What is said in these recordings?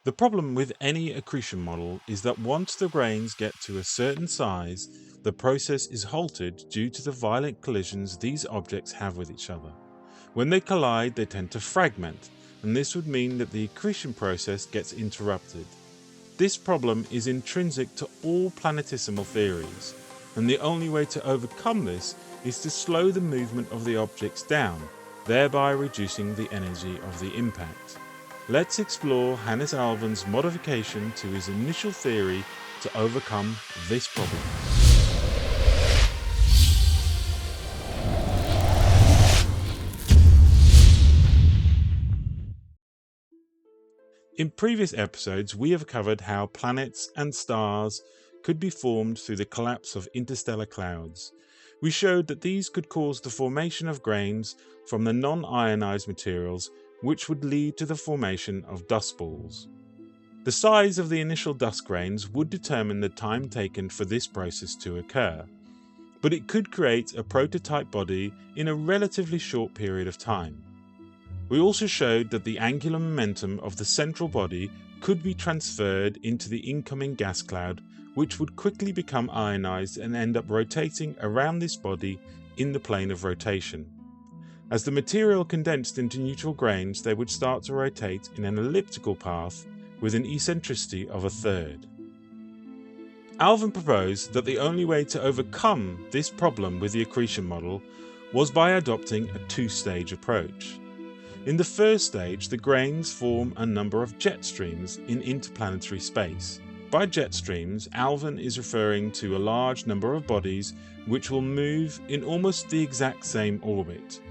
The problem with any accretion model is that once the grains get to a certain size, the process is halted due to the violent collisions these objects have with each other. When they collide, they tend to fragment, and this would mean that the accretion process gets interrupted. This problem is intrinsic to all planetesimal theories, and the only way to overcome this is to slow the movement of the objects down, thereby reducing the energy of the impact. Let's explore Hannes Alfven's modification to his initial theory to overcome this problem. In previous episodes, we have covered how planets and stars could be formed through the collapse of interstellar clouds. We showed that these could cause the formation of grains from the non-ionized materials, which would lead to the formation of dust balls. The size of the initial dust grains would determine the time taken for this process to occur, but it could create a prototype body in a relatively short period of time. We also showed that the angular momentum of the central body could be transferred into the incoming gas cloud, which would quickly become ionized and end up rotating around this body in the plane of rotation. As the material condensed into neutral grains, they would start to rotate in an elliptical path with an eccentricity of 1/3. Alfven proposed that the only way to overcome this problem with the accretion model was by adopting a two-stage approach. In the first stage, the grains form a number of jet streams in interplanetary space. By jet streams, Alfven is referring to a large number of bodies which will move in almost the exact same orbit.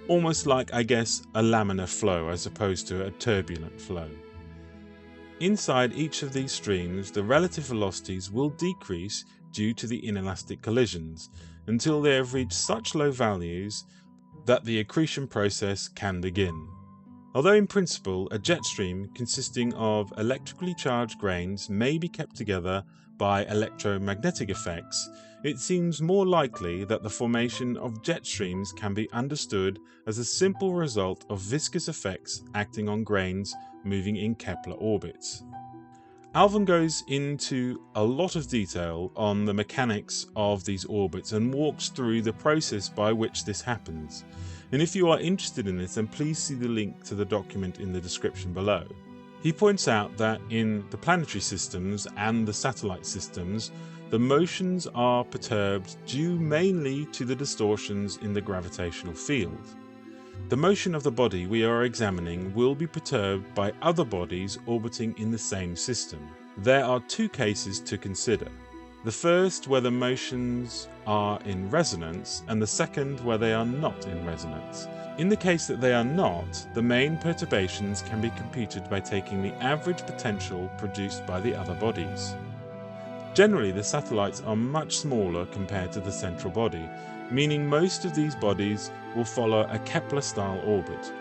Almost like, I guess, a laminar flow as opposed to a turbulent flow. Inside each of these streams, the relative velocities will decrease due to the inelastic collisions until they have reached such low values that the accretion process can begin. Although in principle a jet stream consisting of electrically charged grains may be kept together by electromagnetic effects, it seems more likely that the formation of jet streams can be understood as a simple result of viscous effects acting on grains moving in Kepler orbits. Alfven goes into a lot of detail on the mechanics of these orbits and walks through the process by which this happens. And if you are interested in this, then please see the link to the document in the description below. He points out that in the planetary systems and the satellite systems, the motions are perturbed due mainly to the distortions in the gravitational field. The motion of the body we are examining will be perturbed by other bodies orbiting in the same system. There are two cases to consider. The first where the motions are in resonance, and the second where they are not in resonance. In the case that they are not, the main perturbations can be computed by taking the average potential produced by the other bodies. Generally, the satellites are much smaller compared to the central body, meaning most of these bodies will follow a Kepler-style orbit.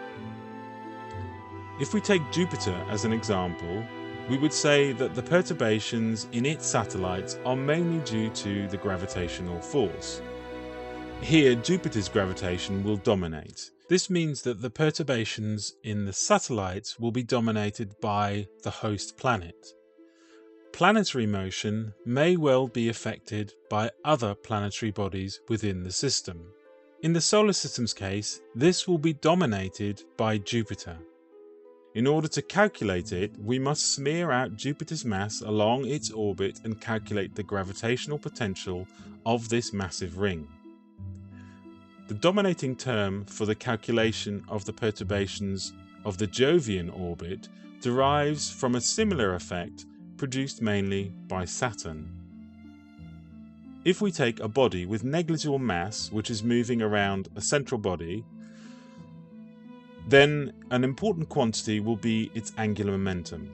If we take Jupiter as an example, we would say that the perturbations in its satellites are mainly due to the gravitational force. Here, Jupiter's gravitation will dominate. This means that the perturbations in the satellites will be dominated by the host planet. Planetary motion may well be affected by other planetary bodies within the system. In the solar system's case, this will be dominated by Jupiter. In order to calculate it, we must smear out Jupiter's mass along its orbit and calculate the gravitational potential of this massive ring. The dominating term for the calculation of the perturbations of the Jovian orbit derives from a similar effect produced mainly by Saturn. If we take a body with negligible mass which is moving around a central body, then an important quantity will be its angular momentum.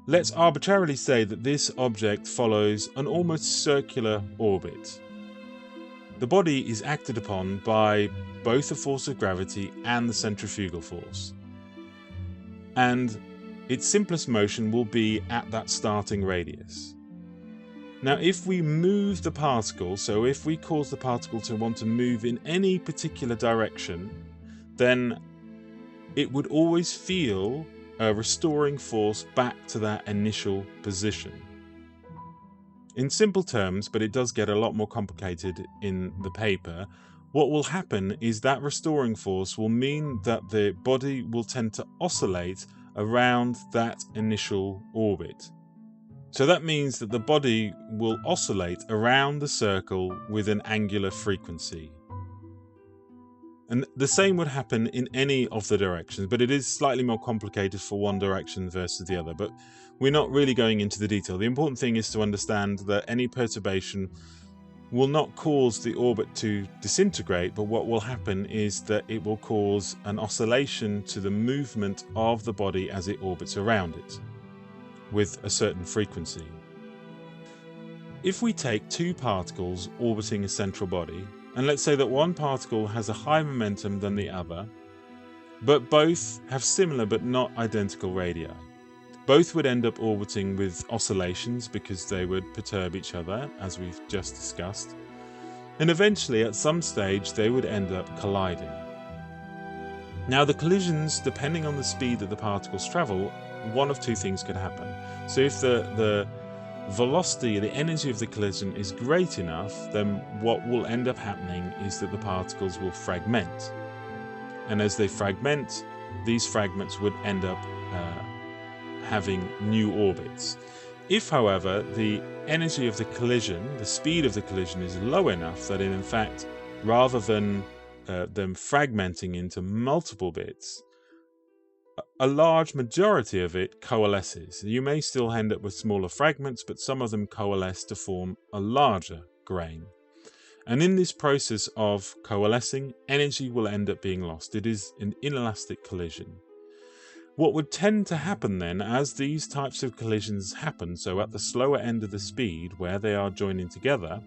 Let's arbitrarily say that this object follows an almost circular orbit. The body is acted upon by both the force of gravity and the centrifugal force, and its simplest motion will be at that starting radius. Now, if we move the particle, so if we cause the particle to want to move in any particular direction, then it would always feel a restoring force back to that initial position. In simple terms, but it does get a lot more complicated in the paper, what will happen is that restoring force will mean that the body will tend to oscillate around that initial orbit. So that means that the body will oscillate around the circle with an angular frequency. And the same would happen in any of the directions, but it is slightly more complicated for one direction versus the other. But we're not really going into the detail. The important thing is to understand that any perturbation will not cause the orbit to disintegrate, but what will happen is that it will cause an oscillation to the movement of the body as it orbits around it with a certain frequency. If we take two particles orbiting a central body, and let's say that one particle has a higher momentum than the other, but both have similar but not identical radii. Both would end up orbiting with oscillations because they would perturb each other, as we've just discussed, and eventually at some stage they would end up colliding. Now the collisions, depending on the speed that the particles travel, one of two things could happen. So if the velocity, the energy of the collision is great enough, then what will end up happening is that the particles will fragment. And as they fragment, these fragments would end up having new orbits. If, however, the energy of the collision, the speed of the collision is low enough that in fact, rather than them fragmenting into multiple bits, a large majority of it coalesces. You may still end up with smaller fragments, but some of them coalesce to form a larger grain. And in this process of coalescing, energy will end up being lost. It is an inelastic collision. What would tend to happen then, as these types of collisions happen, so at the slower end of the speed, where they are joining together,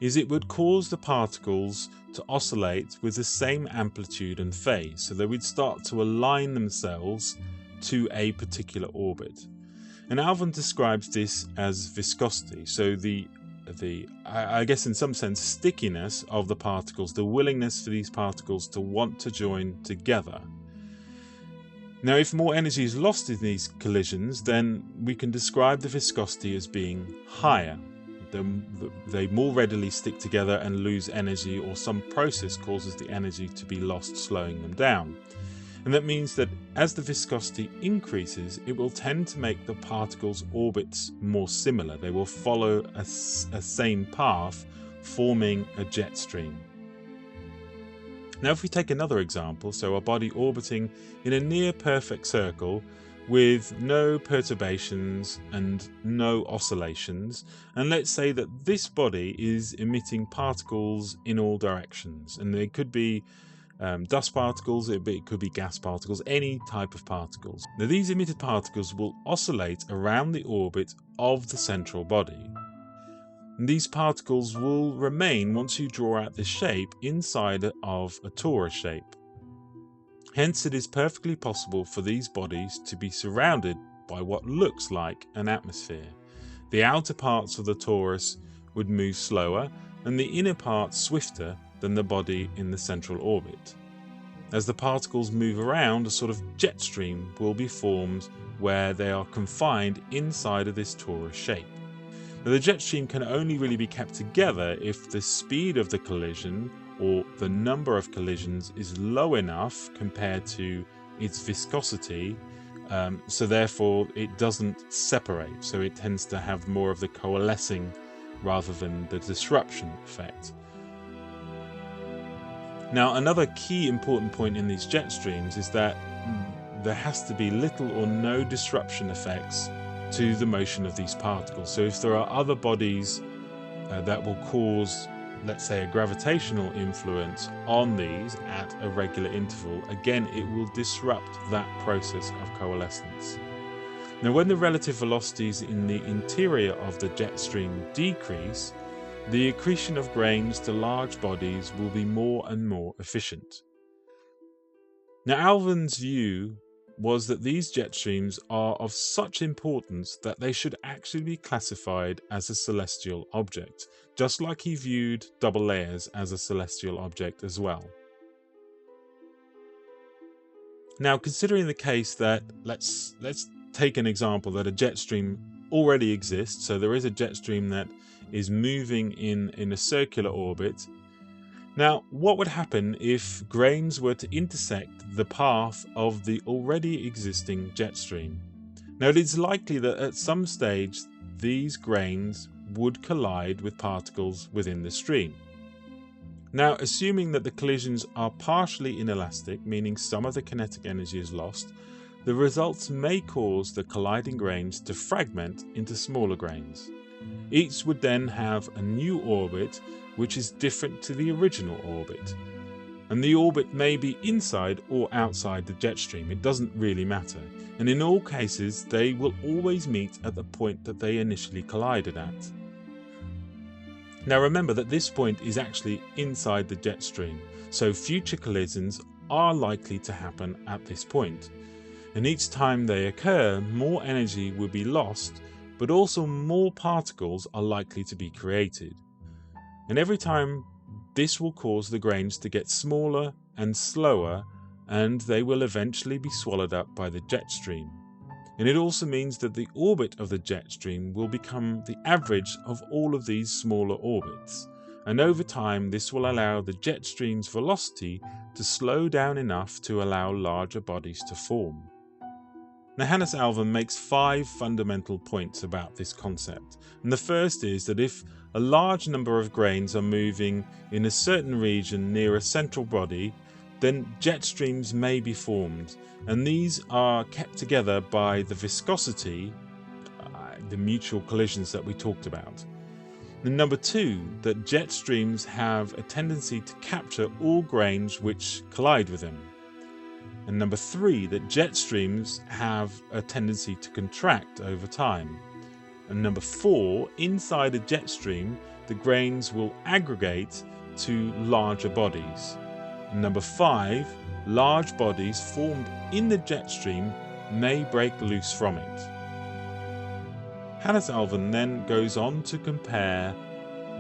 is it would cause the particles to oscillate with the same amplitude and phase. So they would start to align themselves to a particular orbit. And Alfven describes this as viscosity. So I guess in some sense, stickiness of the particles, the willingness for these particles to want to join together. Now, if more energy is lost in these collisions, then we can describe the viscosity as being higher. They more readily stick together and lose energy, or some process causes the energy to be lost, slowing them down. And that means that as the viscosity increases, it will tend to make the particles' orbits more similar. They will follow a same path, forming a jet stream. Now if we take another example, so a body orbiting in a near perfect circle with no perturbations and no oscillations, and let's say that this body is emitting particles in all directions, and they could be dust particles, it could be gas particles, any type of particles. Now these emitted particles will oscillate around the orbit of the central body. And these particles will remain, once you draw out this shape, inside of a torus shape. Hence it is perfectly possible for these bodies to be surrounded by what looks like an atmosphere. The outer parts of the torus would move slower and the inner parts swifter than the body in the central orbit. As the particles move around, a sort of jet stream will be formed where they are confined inside of this torus shape. Now, the jet stream can only really be kept together if the speed of the collision, or the number of collisions, is low enough compared to its viscosity, so therefore it doesn't separate, so it tends to have more of the coalescing rather than the disruption effect. Now, another key important point in these jet streams is that there has to be little or no disruption effects to the motion of these particles. So if there are other bodies that will cause, let's say, a gravitational influence on these at a regular interval, again it will disrupt that process of coalescence. Now, when the relative velocities in the interior of the jet stream decrease, the accretion of grains to large bodies will be more and more efficient. Now, Alfven's view was that these jet streams are of such importance that they should actually be classified as a celestial object, just like he viewed double layers as a celestial object as well. Now, considering the case that let's take an example that a jet stream already exists, so there is a jet stream that is moving in a circular orbit. Now, what would happen if grains were to intersect the path of the already existing jet stream? Now, it is likely that at some stage these grains would collide with particles within the stream. Now, assuming that the collisions are partially inelastic, meaning some of the kinetic energy is lost, the results may cause the colliding grains to fragment into smaller grains. Each would then have a new orbit which is different to the original orbit. And the orbit may be inside or outside the jet stream, it doesn't really matter. And in all cases, they will always meet at the point that they initially collided at. Now remember that this point is actually inside the jet stream, so future collisions are likely to happen at this point. And each time they occur, more energy will be lost, but also more particles are likely to be created. And every time, this will cause the grains to get smaller and slower, and they will eventually be swallowed up by the jet stream. And it also means that the orbit of the jet stream will become the average of all of these smaller orbits. And over time, this will allow the jet stream's velocity to slow down enough to allow larger bodies to form. Now, Hannes Alfven makes 5 fundamental points about this concept. And the first is that if a large number of grains are moving in a certain region near a central body, then jet streams may be formed, and these are kept together by the viscosity, the mutual collisions that we talked about. And number 2, that jet streams have a tendency to capture all grains which collide with them. And number 3, that jet streams have a tendency to contract over time. And number 4, inside a jet stream, the grains will aggregate to larger bodies. And number 5, large bodies formed in the jet stream may break loose from it. Hannes Alfven then goes on to compare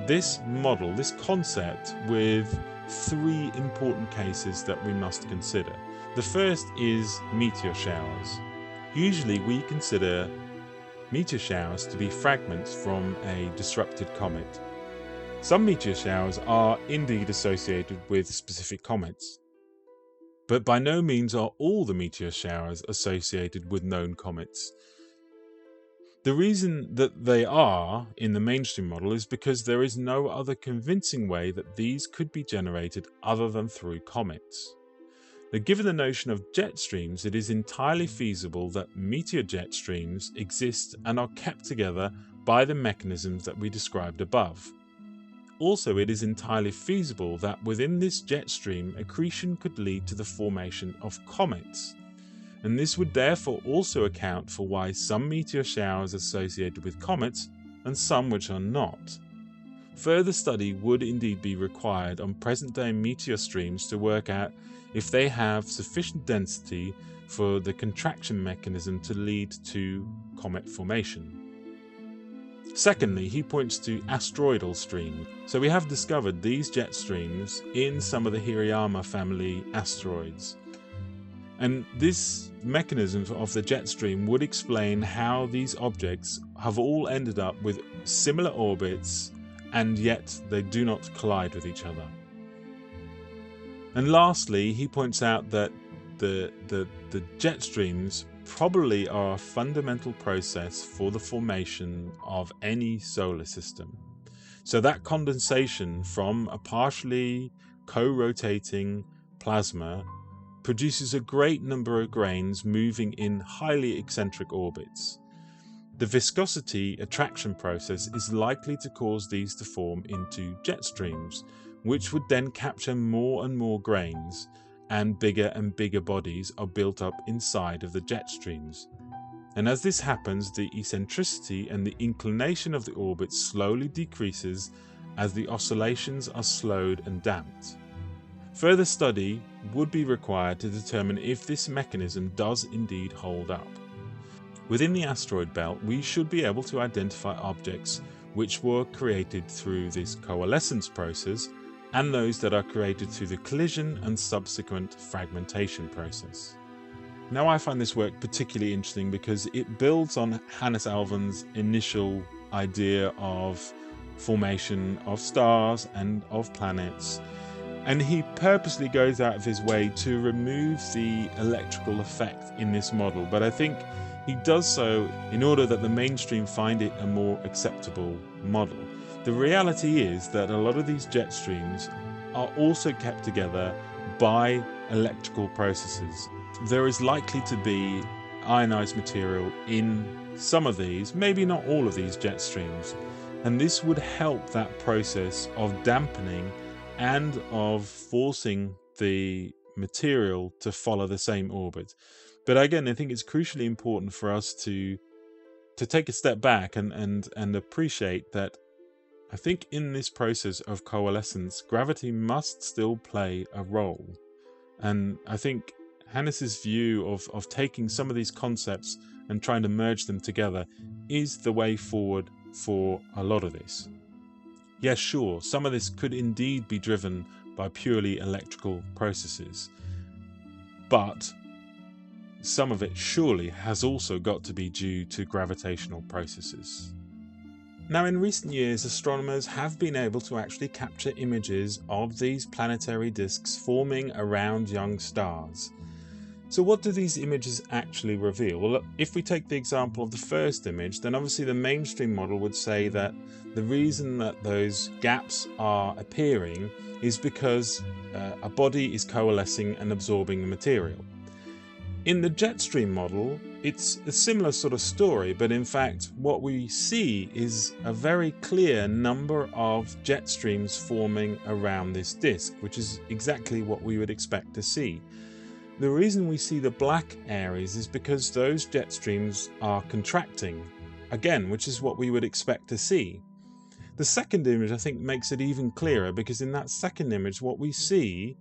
this model, this concept, with 3 important cases that we must consider. The first is meteor showers. Usually we consider meteor showers to be fragments from a disrupted comet. Some meteor showers are indeed associated with specific comets, but by no means are all the meteor showers associated with known comets. The reason that they are in the mainstream model is because there is no other convincing way that these could be generated other than through comets. Now, given the notion of jet streams, it is entirely feasible that meteor jet streams exist and are kept together by the mechanisms that we described above. Also, it is entirely feasible that within this jet stream, accretion could lead to the formation of comets. And this would therefore also account for why some meteor showers are associated with comets and some which are not. Further study would indeed be required on present-day meteor streams to work out if they have sufficient density for the contraction mechanism to lead to comet formation. Secondly, he points to asteroidal streams. So we have discovered these jet streams in some of the Hirayama family asteroids. And this mechanism of the jet stream would explain how these objects have all ended up with similar orbits and yet they do not collide with each other. And lastly, he points out that the jet streams probably are a fundamental process for the formation of any solar system. So that condensation from a partially co-rotating plasma produces a great number of grains moving in highly eccentric orbits. The viscosity attraction process is likely to cause these to form into jet streams, which would then capture more and more grains, and bigger bodies are built up inside of the jet streams. And as this happens, the eccentricity and the inclination of the orbit slowly decreases as the oscillations are slowed and damped. Further study would be required to determine if this mechanism does indeed hold up. Within the asteroid belt, we should be able to identify objects which were created through this coalescence process and those that are created through the collision and subsequent fragmentation process. Now I find this work particularly interesting because it builds on Hannes Alfven's initial idea of formation of stars and of planets, and he purposely goes out of his way to remove the electrical effect in this model, but I think he does so in order that the mainstream find it a more acceptable model. The reality is that a lot of these jet streams are also kept together by electrical processes. There is likely to be ionized material in some of these, maybe not all of these jet streams, and this would help that process of dampening and of forcing the material to follow the same orbit. But again, I think it's crucially important for us to take a step back and appreciate that I think in this process of coalescence, gravity must still play a role. And I think Hannes's view of taking some of these concepts and trying to merge them together is the way forward for a lot of this. Yes, sure, some of this could indeed be driven by purely electrical processes, but some of it surely has also got to be due to gravitational processes. Now, in recent years, astronomers have been able to actually capture images of these planetary disks forming around young stars. So what do these images actually reveal? Well, if we take the example of the first image, then obviously the mainstream model would say that the reason that those gaps are appearing is because a body is coalescing and absorbing the material. In the jet stream model, it's a similar sort of story, but in fact what we see is a very clear number of jet streams forming around this disk, which is exactly what we would expect to see. The reason we see the black areas is because those jet streams are contracting, again, which is what we would expect to see. The second image, I think, makes it even clearer, because in that second image what we see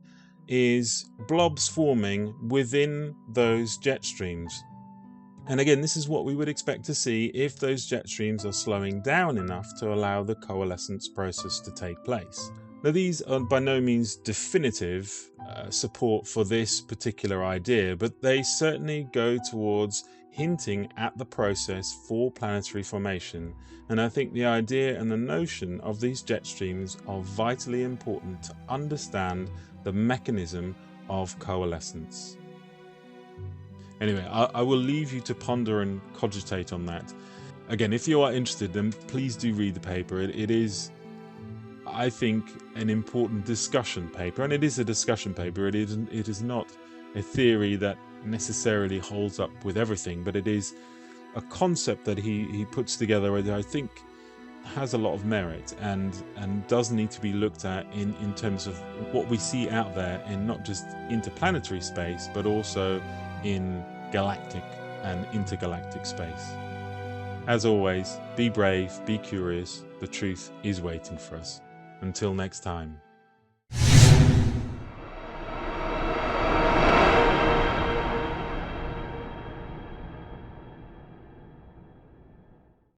is blobs forming within those jet streams. And again, this is what we would expect to see if those jet streams are slowing down enough to allow the coalescence process to take place. Now, these are by no means definitive support for this particular idea, but they certainly go towards hinting at the process for planetary formation, and I think the idea and the notion of these jet streams are vitally important to understand the mechanism of coalescence. Anyway, I will leave you to ponder and cogitate on that. Again, if you are interested, then please do read the paper. It is, I think, an important discussion paper, and it is a discussion paper. It is not a theory that necessarily holds up with everything, but it is a concept that he puts together that I think has a lot of merit and does need to be looked at in terms of what we see out there in not just interplanetary space, but also in galactic and intergalactic space. As always, be brave, be curious. The truth is waiting for us. Until next time.